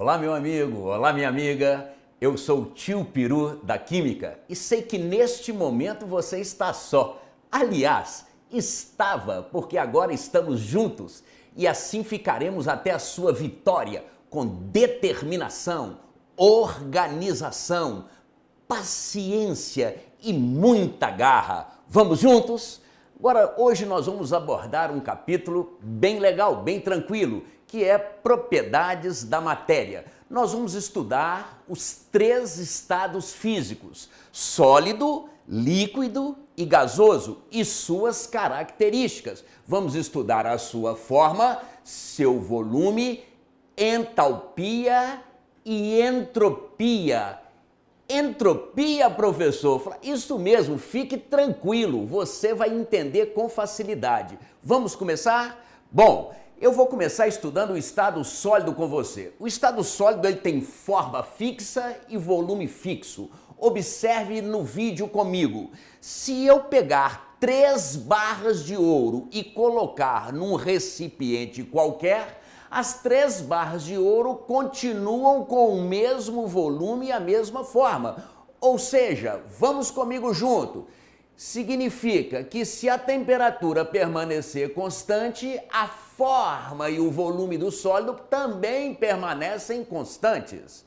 Olá, meu amigo, olá, minha amiga. Eu sou o tio Peru da Química e sei que neste momento você está só. Aliás, estava, porque agora estamos juntos e assim ficaremos até a sua vitória com determinação, organização, paciência e muita garra. Vamos juntos? Agora, hoje nós vamos abordar um capítulo bem legal, bem tranquilo, que é propriedades da matéria. Nós vamos estudar os 3 estados físicos: sólido, líquido e gasoso e suas características. Vamos estudar a sua forma, seu volume, entalpia e entropia. Entropia, professor? Isso mesmo, fique tranquilo, você vai entender com facilidade. Vamos começar? Bom, eu vou começar estudando o estado sólido com você. O estado sólido ele tem forma fixa e volume fixo. Observe no vídeo comigo. Se eu pegar 3 barras de ouro e colocar num recipiente qualquer, as 3 barras de ouro continuam com o mesmo volume e a mesma forma. Ou seja, vamos comigo junto. Significa que se a temperatura permanecer constante, a forma e o volume do sólido também permanecem constantes.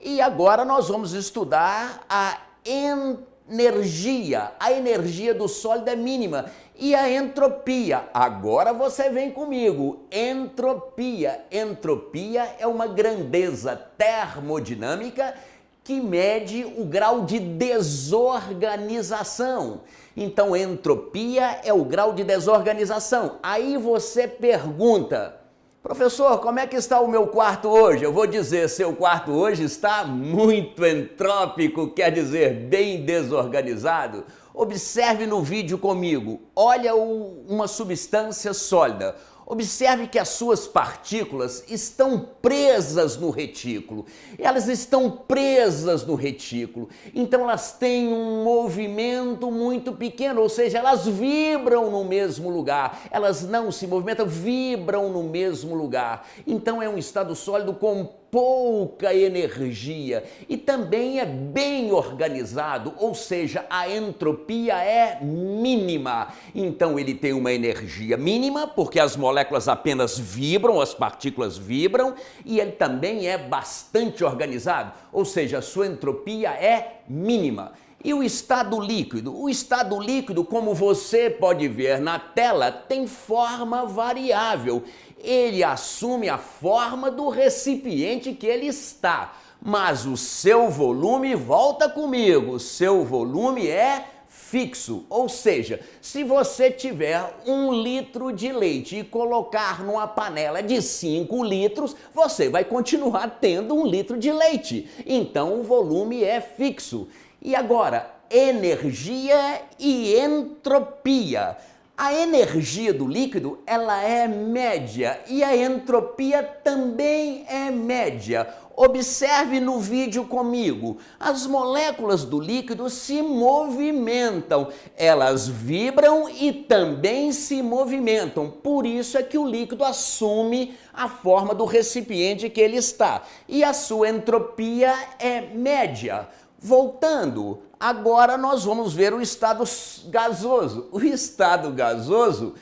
E agora nós vamos estudar a energia. A energia do sólido é mínima. E a entropia, agora você vem comigo, entropia. Entropia é uma grandeza termodinâmica que mede o grau de desorganização. Então, entropia é o grau de desorganização. Aí você pergunta: professor, como é que está o meu quarto hoje? Eu vou dizer, seu quarto hoje está muito entrópico, quer dizer, bem desorganizado. Observe no vídeo comigo, olha uma substância sólida. Observe que as suas partículas estão presas no retículo. Elas estão presas no retículo. Então elas têm um movimento muito pequeno, ou seja, elas vibram no mesmo lugar. Elas não se movimentam, vibram no mesmo lugar. Então é um estado sólido com pouca energia e também é bem organizado, ou seja, a entropia é mínima. Então ele tem uma energia mínima, porque as moléculas apenas vibram, as partículas vibram, e ele também é bastante organizado, ou seja, a sua entropia é mínima. E o estado líquido? O estado líquido, como você pode ver na tela, tem forma variável. Ele assume a forma do recipiente que ele está, mas o seu volume, volta comigo, o seu volume é fixo, ou seja, se você tiver 1 litro de leite e colocar numa panela de 5 litros, você vai continuar tendo 1 litro de leite, então o volume é fixo. E agora, energia e entropia. A energia do líquido, ela é média e a entropia também é média. Observe no vídeo comigo. As moléculas do líquido se movimentam. Elas vibram e também se movimentam. Por isso é que o líquido assume a forma do recipiente que ele está. E a sua entropia é média. Voltando, agora nós vamos ver o estado gasoso. O estado gasoso,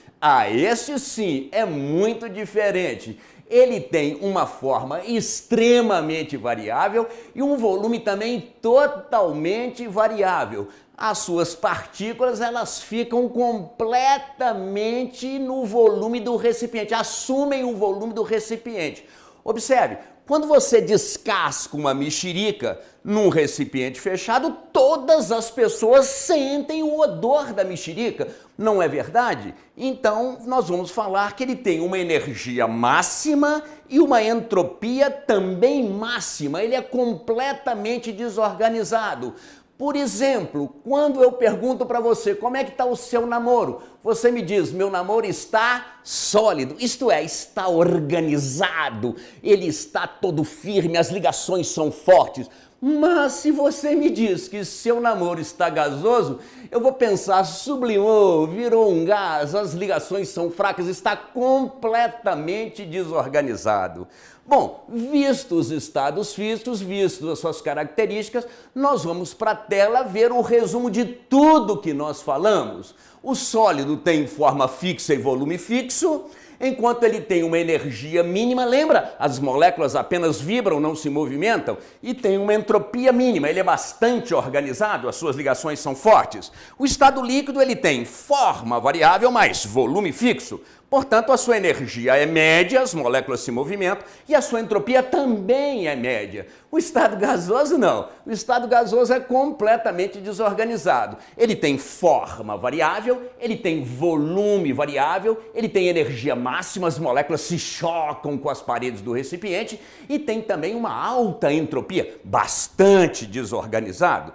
este sim, é muito diferente. Ele tem uma forma extremamente variável e um volume também totalmente variável. As suas partículas, elas ficam completamente no volume do recipiente, assumem o volume do recipiente. Observe, quando você descasca uma mexerica num recipiente fechado, todas as pessoas sentem o odor da mexerica, não é verdade? Então, nós vamos falar que ele tem uma energia máxima e uma entropia também máxima. Ele é completamente desorganizado. Por exemplo, quando eu pergunto para você como é que está o seu namoro, você me diz: meu namoro está sólido, isto é, está organizado, ele está todo firme, as ligações são fortes. Mas se você me diz que seu namoro está gasoso, eu vou pensar, sublimou, virou um gás, as ligações são fracas, está completamente desorganizado. Bom, vistos os estados físicos, vistos as suas características, nós vamos para a tela ver o resumo de tudo que nós falamos. O sólido tem forma fixa e volume fixo, enquanto ele tem uma energia mínima, lembra? As moléculas apenas vibram, não se movimentam, e tem uma entropia mínima, ele é bastante organizado, as suas ligações são fortes. O estado líquido ele tem forma variável mais volume fixo, portanto a sua energia é média, as moléculas se movimentam, e a sua entropia também é média. O estado gasoso não, o estado gasoso é completamente desorganizado. Ele tem forma variável, ele tem volume variável, ele tem energia máxima, as moléculas se chocam com as paredes do recipiente e tem também uma alta entropia, bastante desorganizado.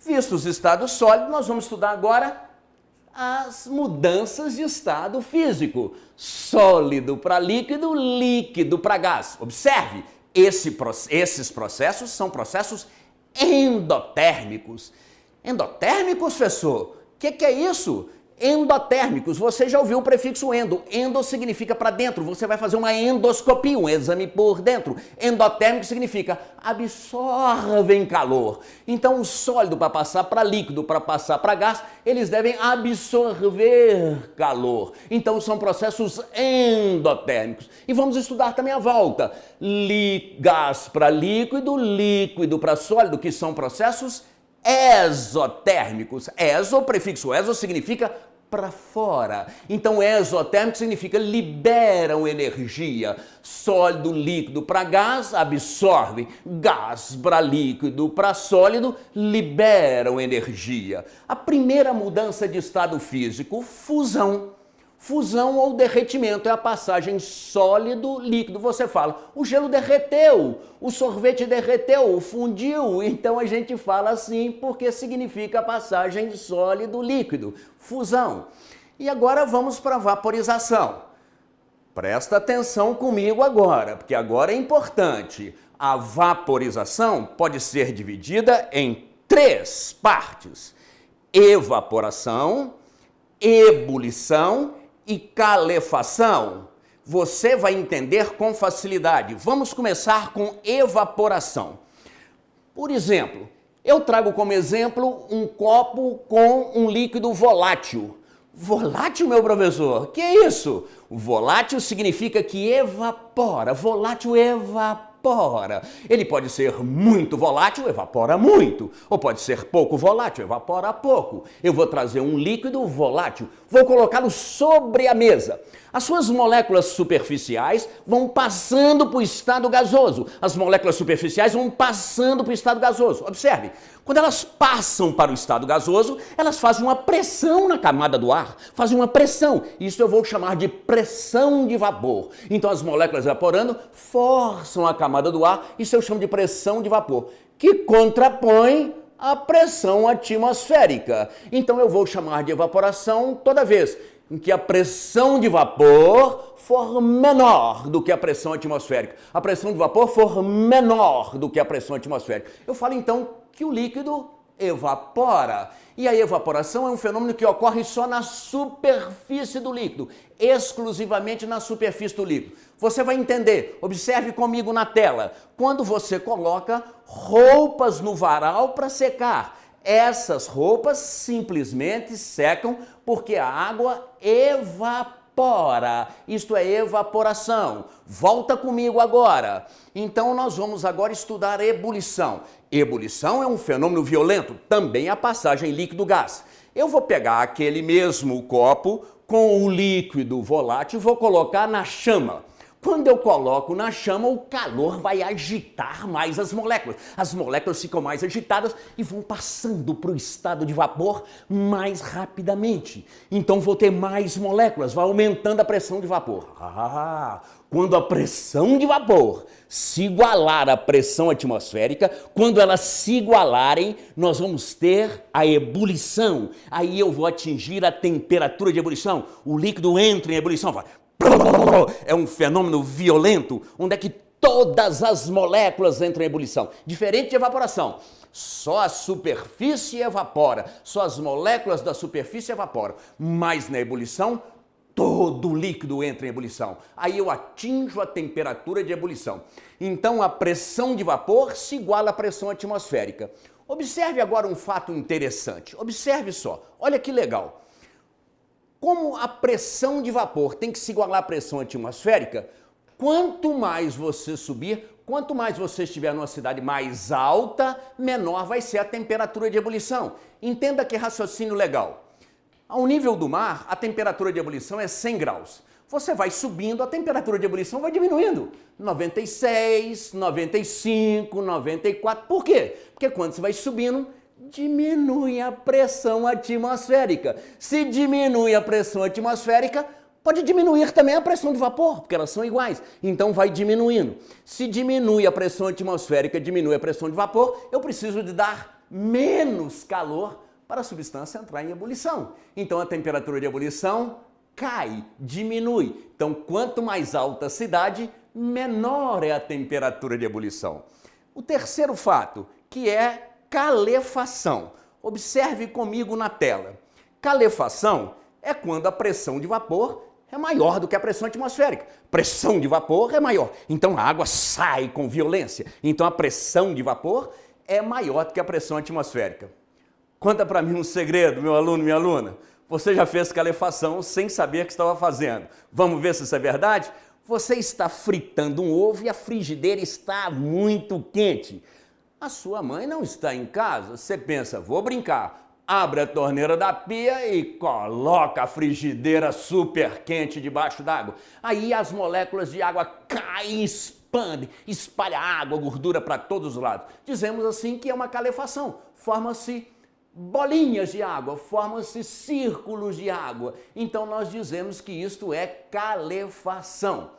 Vistos os estados sólidos, nós vamos estudar agora as mudanças de estado físico. Sólido para líquido, líquido para gás. Observe, esses processos são processos endotérmicos. Endotérmicos, professor? O que é isso? Endotérmicos, você já ouviu o prefixo endo. Endo significa para dentro, você vai fazer uma endoscopia, um exame por dentro. Endotérmico significa absorvem calor. Então o sólido para passar para líquido, para passar para gás, eles devem absorver calor. Então são processos endotérmicos. E vamos estudar também a volta. Gás para líquido, líquido para sólido, que são processos exotérmicos. Exo, o prefixo exo significa para fora. Então exotérmico significa liberam energia. Sólido, líquido para gás, absorve. Gás para líquido para sólido, liberam energia. A primeira mudança de estado físico, fusão. Fusão ou derretimento é a passagem sólido-líquido. Você fala, o gelo derreteu, o sorvete derreteu, fundiu. Então a gente fala assim porque significa a passagem sólido-líquido. Fusão. E agora vamos para a vaporização. Presta atenção comigo agora, porque agora é importante. A vaporização pode ser dividida em 3 partes. Evaporação, ebulição e calefação. Você vai entender com facilidade. Vamos começar com evaporação. Por exemplo, eu trago como exemplo um copo com um líquido volátil. Volátil, meu professor? Que é isso? Volátil significa que evapora. Volátil evapora. Ele pode ser muito volátil, evapora muito. Ou pode ser pouco volátil, evapora pouco. Eu vou trazer um líquido volátil, vou colocá-lo sobre a mesa. As suas moléculas superficiais vão passando para o estado gasoso. As moléculas superficiais vão passando para o estado gasoso. Observe, quando elas passam para o estado gasoso, elas fazem uma pressão na camada do ar. Fazem uma pressão. Isso eu vou chamar de pressão de vapor. Então as moléculas evaporando forçam a camada do ar. Isso eu chamo de pressão de vapor, que contrapõe a pressão atmosférica. Então eu vou chamar de evaporação toda vez em que a pressão de vapor for menor do que a pressão atmosférica. A pressão de vapor for menor do que a pressão atmosférica. Eu falo então que o líquido evapora. E a evaporação é um fenômeno que ocorre só na superfície do líquido, exclusivamente na superfície do líquido. Você vai entender, observe comigo na tela, quando você coloca roupas no varal para secar. Essas roupas simplesmente secam porque a água evapora. Isto é evaporação. Volta comigo agora. Então nós vamos agora estudar ebulição. Ebulição é um fenômeno violento, também a passagem líquido-gás. Eu vou pegar aquele mesmo copo com o líquido volátil e vou colocar na chama. Quando eu coloco na chama, o calor vai agitar mais as moléculas. As moléculas ficam mais agitadas e vão passando para o estado de vapor mais rapidamente. Então vou ter mais moléculas, vai aumentando a pressão de vapor. Quando a pressão de vapor se igualar à pressão atmosférica, quando elas se igualarem, nós vamos ter a ebulição. Aí eu vou atingir a temperatura de ebulição. O líquido entra em ebulição, vai. É um fenômeno violento, onde é que todas as moléculas entram em ebulição. Diferente de evaporação. Só a superfície evapora, só as moléculas da superfície evaporam. Mas na ebulição, todo o líquido entra em ebulição. Aí eu atinjo a temperatura de ebulição. Então a pressão de vapor se iguala à pressão atmosférica. Observe agora um fato interessante. Observe só. Olha que legal. Como a pressão de vapor tem que se igualar à pressão atmosférica, quanto mais você subir, quanto mais você estiver numa cidade mais alta, menor vai ser a temperatura de ebulição. Entenda que raciocínio legal. Ao nível do mar, a temperatura de ebulição é 100 graus. Você vai subindo, a temperatura de ebulição vai diminuindo. 96, 95, 94. Por quê? Porque quando você vai subindo, diminui a pressão atmosférica. Se diminui a pressão atmosférica, pode diminuir também a pressão de vapor, porque elas são iguais. Então vai diminuindo. Se diminui a pressão atmosférica, diminui a pressão de vapor, eu preciso de dar menos calor para a substância entrar em ebulição. Então a temperatura de ebulição cai, diminui. Então quanto mais alta a cidade, menor é a temperatura de ebulição. O terceiro fato, que é calefação. Observe comigo na tela. Calefação é quando a pressão de vapor é maior do que a pressão atmosférica. Pressão de vapor é maior. Então a água sai com violência. Então a pressão de vapor é maior do que a pressão atmosférica. Conta para mim um segredo, meu aluno, minha aluna. Você já fez calefação sem saber o que estava fazendo. Vamos ver se isso é verdade? Você está fritando um ovo e a frigideira está muito quente. A sua mãe não está em casa. Você pensa, vou brincar. Abre a torneira da pia e coloca a frigideira super quente debaixo d'água. Aí as moléculas de água caem, expandem, espalha água, gordura para todos os lados. Dizemos assim que é uma calefação. Forma-se bolinhas de água, formam-se círculos de água. Então nós dizemos que isto é calefação.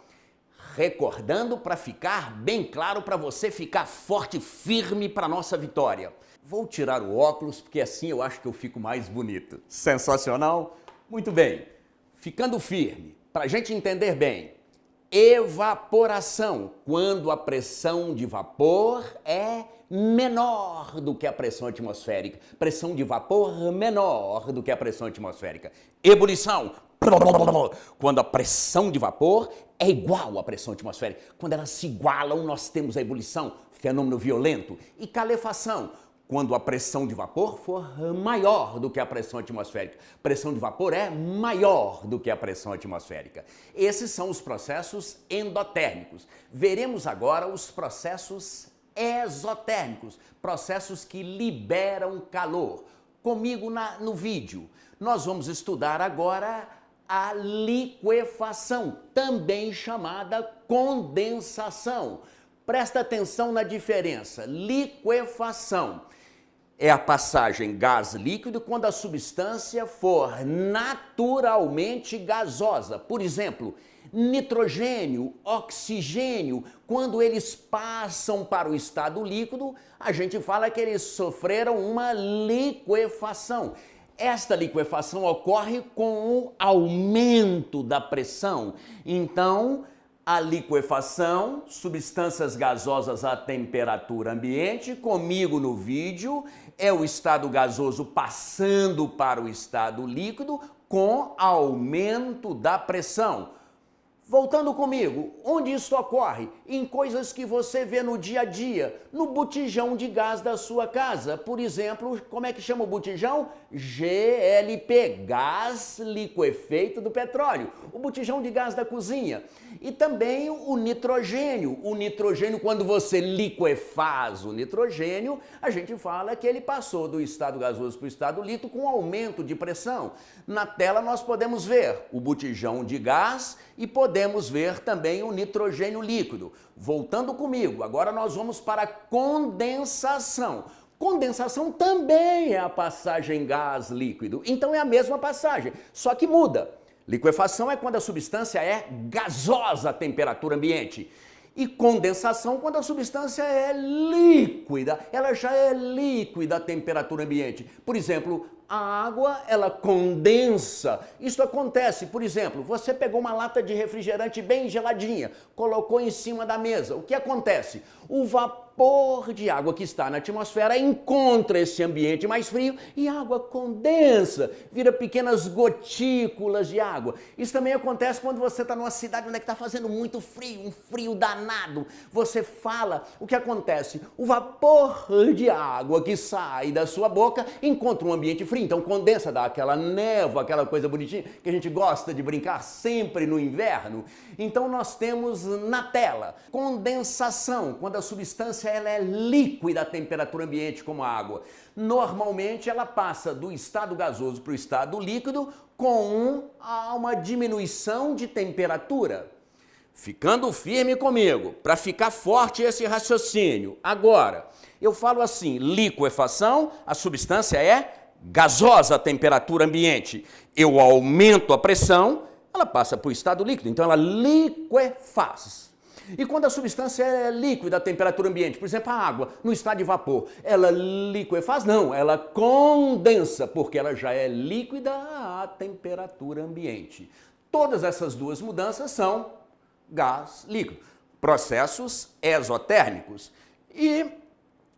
Recordando para ficar bem claro, para você ficar forte e firme para a nossa vitória. Vou tirar o óculos, porque assim eu acho que eu fico mais bonito. Sensacional? Muito bem. Ficando firme, para a gente entender bem. Evaporação, quando a pressão de vapor é menor do que a pressão atmosférica. Pressão de vapor menor do que a pressão atmosférica. Ebulição, quando a pressão de vapor é igual à pressão atmosférica. Quando elas se igualam, nós temos a ebulição, fenômeno violento. E calefação, quando a pressão de vapor for maior do que a pressão atmosférica. Pressão de vapor é maior do que a pressão atmosférica. Esses são os processos endotérmicos. Veremos agora os processos exotérmicos, processos que liberam calor. Comigo no vídeo, nós vamos estudar agora a liquefação, também chamada condensação. Presta atenção na diferença. Liquefação é a passagem gás líquido quando a substância for naturalmente gasosa. Por exemplo, nitrogênio, oxigênio, quando eles passam para o estado líquido, a gente fala que eles sofreram uma liquefação. Esta liquefação ocorre com o aumento da pressão. Então, a liquefação, substâncias gasosas à temperatura ambiente, comigo no vídeo, é o estado gasoso passando para o estado líquido com aumento da pressão. Voltando comigo, onde isso ocorre? Em coisas que você vê no dia a dia, no botijão de gás da sua casa. Por exemplo, como é que chama o botijão? GLP, gás liquefeito do petróleo. O botijão de gás da cozinha. E também o nitrogênio. O nitrogênio, quando você liquefaz o nitrogênio, a gente fala que ele passou do estado gasoso para o estado líquido com aumento de pressão. Na tela nós podemos ver o botijão de gás e podemos ver também o nitrogênio líquido. Voltando comigo, agora nós vamos para a condensação. Condensação também é a passagem gás líquido, então é a mesma passagem, só que muda. Liquefação é quando a substância é gasosa à temperatura ambiente. E condensação quando a substância é líquida, ela já é líquida a temperatura ambiente. Por exemplo, a água, ela condensa. Isso acontece, por exemplo, você pegou uma lata de refrigerante bem geladinha, colocou em cima da mesa. O que acontece? O vapor de água que está na atmosfera encontra esse ambiente mais frio e a água condensa, vira pequenas gotículas de água. Isso também acontece quando você está numa cidade onde está fazendo muito frio, um frio danado. Você fala, o que acontece? O vapor de água que sai da sua boca encontra um ambiente frio, então condensa, dá aquela névoa, aquela coisa bonitinha que a gente gosta de brincar sempre no inverno. Então nós temos na tela condensação, quando a substância ela é líquida a temperatura ambiente, como a água. Normalmente ela passa do estado gasoso para o estado líquido com uma diminuição de temperatura. Ficando firme comigo, para ficar forte esse raciocínio. Agora, eu falo assim, liquefação, a substância é gasosa a temperatura ambiente. Eu aumento a pressão, ela passa para o estado líquido, então ela liquefaz. E quando a substância é líquida a temperatura ambiente, por exemplo, a água, no estado de vapor, ela liquefaz? Não, ela condensa, porque ela já é líquida a temperatura ambiente. Todas essas duas mudanças são gás líquido, processos exotérmicos. E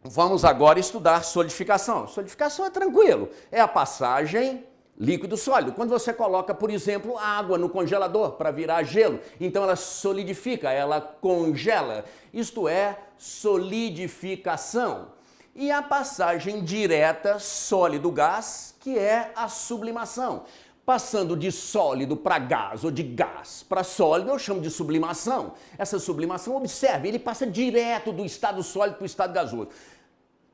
vamos agora estudar solidificação. Solidificação é tranquilo, é a passagem líquido-sólido. Quando você coloca, por exemplo, água no congelador para virar gelo, então ela solidifica, ela congela. Isto é solidificação. E a passagem direta sólido-gás, que é a sublimação. Passando de sólido para gás ou de gás para sólido, eu chamo de sublimação. Essa sublimação, observe, ele passa direto do estado sólido para o estado gasoso.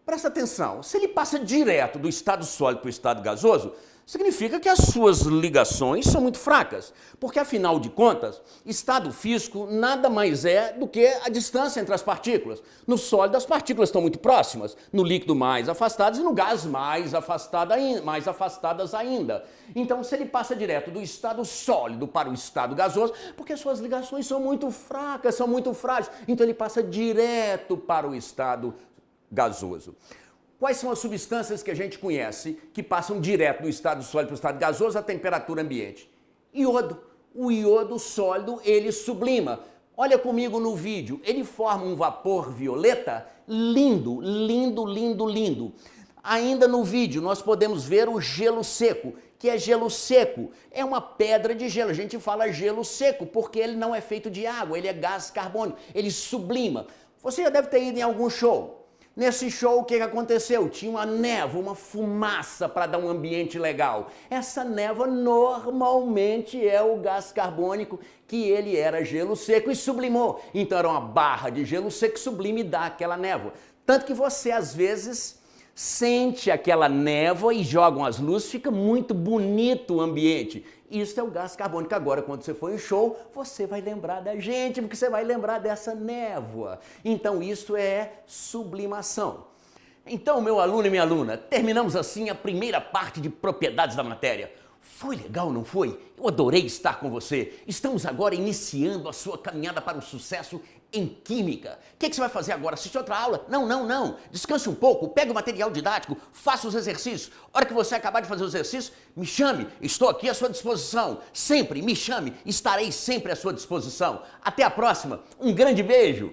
Presta atenção, se ele passa direto do estado sólido para o estado gasoso, significa que as suas ligações são muito fracas, porque afinal de contas, estado físico nada mais é do que a distância entre as partículas. No sólido as partículas estão muito próximas, no líquido mais afastadas e no gás mais afastadas ainda. Então se ele passa direto do estado sólido para o estado gasoso, porque suas ligações são muito fracas, são muito frágeis, então ele passa direto para o estado gasoso. Quais são as substâncias que a gente conhece que passam direto do estado sólido para o estado gasoso à temperatura ambiente? Iodo. O iodo sólido, ele sublima. Olha comigo no vídeo, ele forma um vapor violeta lindo, lindo, lindo, lindo. Ainda no vídeo nós podemos ver o gelo seco, que é gelo seco. É uma pedra de gelo, a gente fala gelo seco porque ele não é feito de água, ele é gás carbônico, ele sublima. Você já deve ter ido em algum show. Nesse show, o que aconteceu? Tinha uma névoa, uma fumaça para dar um ambiente legal. Essa névoa normalmente é o gás carbônico, que ele era gelo seco e sublimou. Então era uma barra de gelo seco sublime e dá aquela névoa. Tanto que você, às vezes, sente aquela névoa e jogam as luzes, fica muito bonito o ambiente. Isso é o gás carbônico. Agora, quando você for em show, você vai lembrar da gente, porque você vai lembrar dessa névoa. Então, isso é sublimação. Então, meu aluno e minha aluna, terminamos assim a primeira parte de propriedades da matéria. Foi legal, não foi? Eu adorei estar com você. Estamos agora iniciando a sua caminhada para o sucesso em Química. O que você vai fazer agora? Assistir outra aula? Não. Descanse um pouco, pegue o material didático, faça os exercícios. A hora que você acabar de fazer os exercícios, me chame. Estou aqui à sua disposição. Sempre me chame. Estarei sempre à sua disposição. Até a próxima. Um grande beijo.